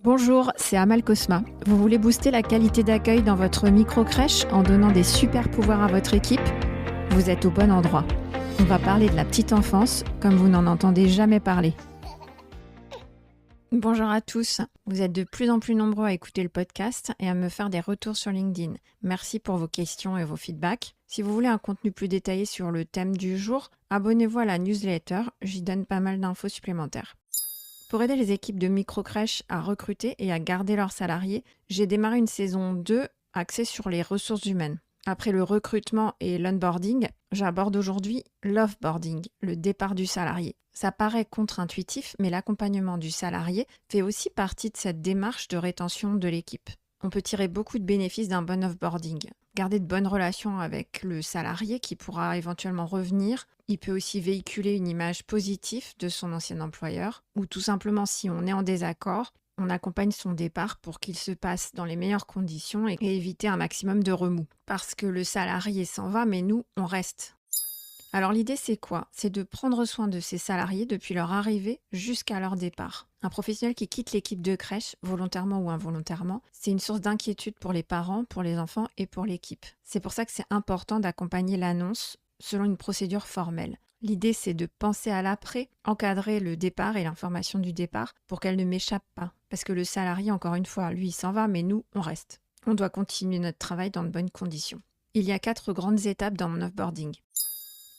Bonjour, c'est Amal Cosma. Vous voulez booster la qualité d'accueil dans votre micro-crèche en donnant des super pouvoirs à votre équipe? Vous êtes au bon endroit. On va parler de la petite enfance comme vous n'en entendez jamais parler. Bonjour à tous, vous êtes de plus en plus nombreux à écouter le podcast et à me faire des retours sur LinkedIn. Merci pour vos questions et vos feedbacks. Si vous voulez un contenu plus détaillé sur le thème du jour, abonnez-vous à la newsletter, j'y donne pas mal d'infos supplémentaires. Pour aider les équipes de micro-crèches à recruter et à garder leurs salariés, j'ai démarré une saison 2 axée sur les ressources humaines. Après le recrutement et l'onboarding, j'aborde aujourd'hui l'offboarding, le départ du salarié. Ça paraît contre-intuitif, mais l'accompagnement du salarié fait aussi partie de cette démarche de rétention de l'équipe. On peut tirer beaucoup de bénéfices d'un bon offboarding. Garder de bonnes relations avec le salarié qui pourra éventuellement revenir. Il peut aussi véhiculer une image positive de son ancien employeur. Ou tout simplement, si on est en désaccord, on accompagne son départ pour qu'il se passe dans les meilleures conditions et éviter un maximum de remous. Parce que le salarié s'en va, mais nous, on reste. Alors l'idée c'est quoi? C'est de prendre soin de ses salariés depuis leur arrivée jusqu'à leur départ. Un professionnel qui quitte l'équipe de crèche, volontairement ou involontairement, c'est une source d'inquiétude pour les parents, pour les enfants et pour l'équipe. C'est pour ça que c'est important d'accompagner l'annonce selon une procédure formelle. L'idée c'est de penser à l'après, encadrer le départ et l'information du départ pour qu'elle ne m'échappe pas. Parce que le salarié, encore une fois, lui il s'en va, mais nous on reste. On doit continuer notre travail dans de bonnes conditions. Il y a 4 grandes étapes dans mon offboarding.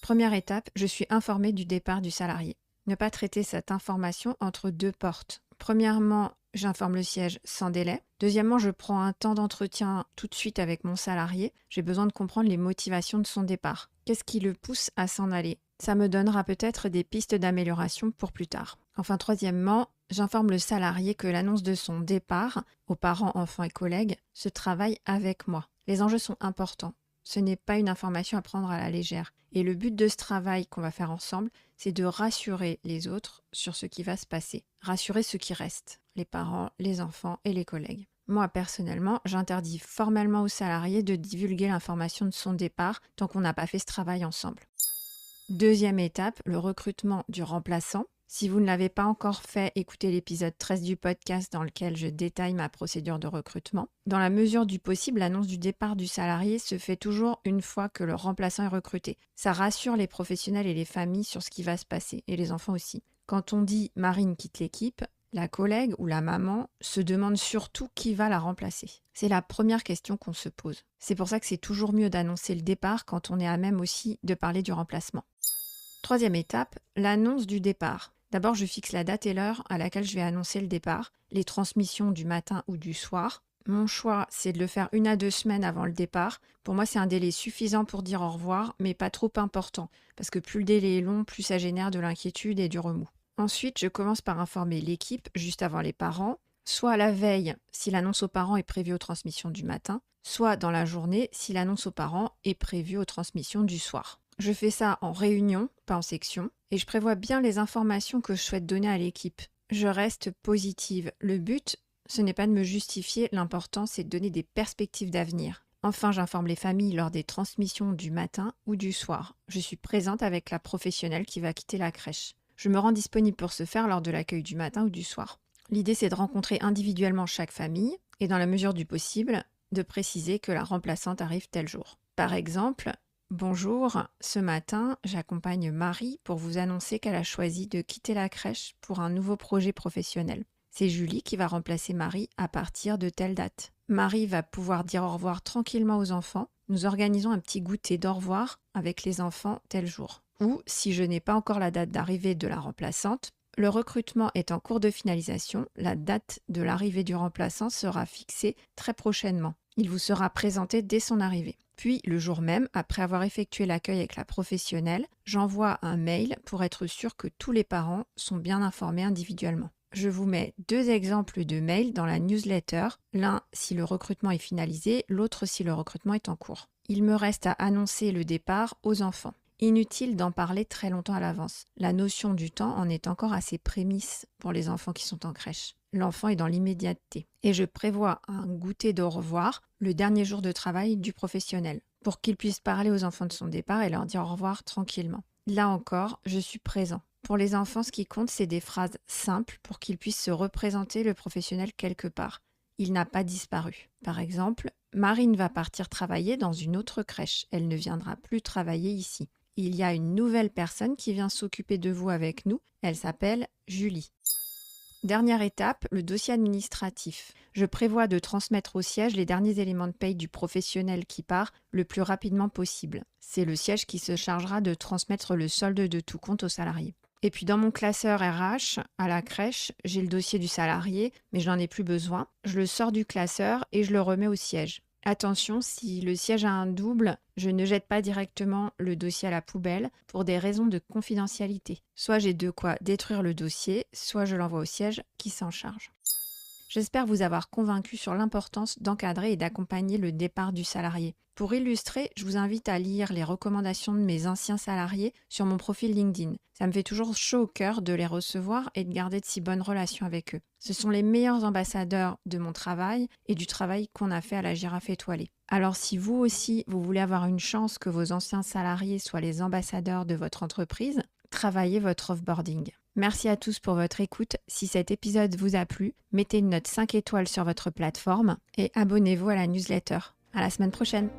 Première étape, je suis informée du départ du salarié. Ne pas traiter cette information entre 2 portes. Premièrement, j'informe le siège sans délai. Deuxièmement, je prends un temps d'entretien tout de suite avec mon salarié. J'ai besoin de comprendre les motivations de son départ. Qu'est-ce qui le pousse à s'en aller? Ça me donnera peut-être des pistes d'amélioration pour plus tard. Enfin, troisièmement, j'informe le salarié que l'annonce de son départ, aux parents, enfants et collègues, se travaille avec moi. Les enjeux sont importants. Ce n'est pas une information à prendre à la légère. Et le but de ce travail qu'on va faire ensemble, c'est de rassurer les autres sur ce qui va se passer. Rassurer ceux qui restent, les parents, les enfants et les collègues. Moi, personnellement, j'interdis formellement aux salariés de divulguer l'information de son départ tant qu'on n'a pas fait ce travail ensemble. Deuxième étape, le recrutement du remplaçant. Si vous ne l'avez pas encore fait, écoutez l'épisode 13 du podcast dans lequel je détaille ma procédure de recrutement. Dans la mesure du possible, l'annonce du départ du salarié se fait toujours une fois que le remplaçant est recruté. Ça rassure les professionnels et les familles sur ce qui va se passer, et les enfants aussi. Quand on dit Marine quitte l'équipe, la collègue ou la maman se demande surtout qui va la remplacer. C'est la première question qu'on se pose. C'est pour ça que c'est toujours mieux d'annoncer le départ quand on est à même aussi de parler du remplacement. Troisième étape, l'annonce du départ. D'abord, je fixe la date et l'heure à laquelle je vais annoncer le départ, les transmissions du matin ou du soir. Mon choix, c'est de le faire 1 à 2 semaines avant le départ. Pour moi, c'est un délai suffisant pour dire au revoir, mais pas trop important, parce que plus le délai est long, plus ça génère de l'inquiétude et du remous. Ensuite, je commence par informer l'équipe juste avant les parents, soit la veille si l'annonce aux parents est prévue aux transmissions du matin, soit dans la journée si l'annonce aux parents est prévue aux transmissions du soir. Je fais ça en réunion, pas en section, et je prévois bien les informations que je souhaite donner à l'équipe. Je reste positive. Le but, ce n'est pas de me justifier, l'important c'est de donner des perspectives d'avenir. Enfin, j'informe les familles lors des transmissions du matin ou du soir. Je suis présente avec la professionnelle qui va quitter la crèche. Je me rends disponible pour ce faire lors de l'accueil du matin ou du soir. L'idée, c'est de rencontrer individuellement chaque famille et, dans la mesure du possible, de préciser que la remplaçante arrive tel jour. Par exemple, bonjour, ce matin, j'accompagne Marie pour vous annoncer qu'elle a choisi de quitter la crèche pour un nouveau projet professionnel. C'est Julie qui va remplacer Marie à partir de telle date. Marie va pouvoir dire au revoir tranquillement aux enfants. Nous organisons un petit goûter d'au revoir avec les enfants tel jour. Ou, si je n'ai pas encore la date d'arrivée de la remplaçante, le recrutement est en cours de finalisation. La date de l'arrivée du remplaçant sera fixée très prochainement. Il vous sera présenté dès son arrivée. Puis, le jour même, après avoir effectué l'accueil avec la professionnelle, j'envoie un mail pour être sûr que tous les parents sont bien informés individuellement. Je vous mets 2 exemples de mails dans la newsletter, l'un si le recrutement est finalisé, l'autre si le recrutement est en cours. Il me reste à annoncer le départ aux enfants. Inutile d'en parler très longtemps à l'avance. La notion du temps en est encore à ses prémices pour les enfants qui sont en crèche. L'enfant est dans l'immédiateté. Et je prévois un goûter d'au revoir le dernier jour de travail du professionnel pour qu'il puisse parler aux enfants de son départ et leur dire au revoir tranquillement. Là encore, je suis présent. Pour les enfants, ce qui compte, c'est des phrases simples pour qu'ils puissent se représenter le professionnel quelque part. Il n'a pas disparu. Par exemple, Marine va partir travailler dans une autre crèche. Elle ne viendra plus travailler ici. Il y a une nouvelle personne qui vient s'occuper de vous avec nous. Elle s'appelle Julie. Dernière étape, le dossier administratif. Je prévois de transmettre au siège les derniers éléments de paye du professionnel qui part le plus rapidement possible. C'est le siège qui se chargera de transmettre le solde de tout compte aux salariés. Et puis dans mon classeur RH, à la crèche, j'ai le dossier du salarié, mais je n'en ai plus besoin. Je le sors du classeur et je le remets au siège. Attention, si le siège a un double, je ne jette pas directement le dossier à la poubelle pour des raisons de confidentialité. Soit j'ai de quoi détruire le dossier, soit je l'envoie au siège qui s'en charge. J'espère vous avoir convaincu sur l'importance d'encadrer et d'accompagner le départ du salarié. Pour illustrer, je vous invite à lire les recommandations de mes anciens salariés sur mon profil LinkedIn. Ça me fait toujours chaud au cœur de les recevoir et de garder de si bonnes relations avec eux. Ce sont les meilleurs ambassadeurs de mon travail et du travail qu'on a fait à la Girafe étoilée. Alors si vous aussi, vous voulez avoir une chance que vos anciens salariés soient les ambassadeurs de votre entreprise, travaillez votre offboarding. Merci à tous pour votre écoute. Si cet épisode vous a plu, mettez une note 5 étoiles sur votre plateforme et abonnez-vous à la newsletter. À la semaine prochaine!